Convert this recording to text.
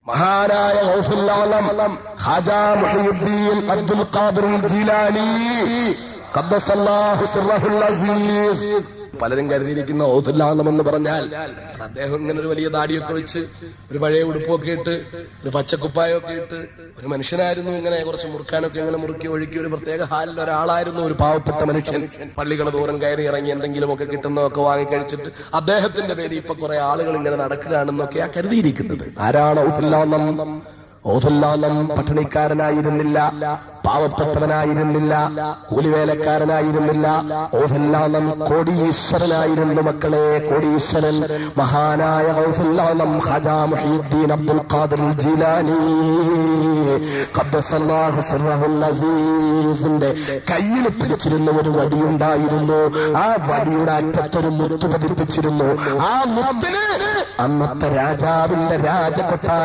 മഹാനായ ഗൗസുൽ ആലം ഖാജാ മുഹയ്യിദ്ദീൻ അബ്ദുൽ ഖാദിർ ജീലാനി ഖദ്ദസല്ലാഹു സിർറഹുൽ അസീസ്. പലരും കരുതിയിരിക്കുന്ന ഗൗസുൽ ആലം എന്ന് പറഞ്ഞാൽ അദ്ദേഹം ഇങ്ങനെ ഒരു വലിയ ദാടിയൊക്കെ വെച്ച് ഒരു പഴയ ഉടുപ്പൊക്കെ ഇട്ട് ഒരു പച്ചക്കുപ്പായൊക്കെ ഇട്ട് ഒരു മനുഷ്യനായിരുന്നു. ഇങ്ങനെ കുറച്ച് മുറുക്കാനൊക്കെ ഇങ്ങനെ മുറുക്കി ഒഴുക്കി ഒരു പ്രത്യേക ഹാലിൽ ഒരാളായിരുന്നു, ഒരു പാവപ്പെട്ട മനുഷ്യൻ. പള്ളികൾ ദൂരം കയറി ഇറങ്ങി എന്തെങ്കിലുമൊക്കെ കിട്ടുന്നതൊക്കെ വാങ്ങിക്കഴിച്ചിട്ട് അദ്ദേഹത്തിന്റെ പേര് ഇപ്പൊ കുറെ ആളുകൾ ഇങ്ങനെ നടക്കുകയാണെന്നൊക്കെയാ കരുതിയിരിക്കുന്നത്. ആരാണ് ഗൗസുൽ ആലം? ഗൗസുൽ ആലം പട്ടിണിക്കാരനായിരുന്നില്ല, പാവപ്പെട്ടവനായിരുന്നില്ല, കൂലിവേലക്കാരനായിരുന്നില്ല. ഗൗസുൽ ആലം കോടീശ്വരനായിരുന്നു മക്കളെ, കോടീശ്വരൻ. മഹാനായ ഗൗസുൽ ആലം ഖാജാ മുഹയ്യിദ്ദീൻ അബ്ദുൽ ഖാദിർ ജീലാനി ഖദ്ദസല്ലാഹു സിർറഹുൽ അസീസിന്റെ കയ്യിൽ പിടിച്ചിരുന്ന ഒരു വടിയുണ്ടായിരുന്നു. ആ വടിയുടെ അറ്റത്തൊരു മുത്ത് പതിപ്പിച്ചിരുന്നു. ആ മുത്തിന് അന്നത്തെ രാജാവിന്റെ രാജകൊട്ടാരം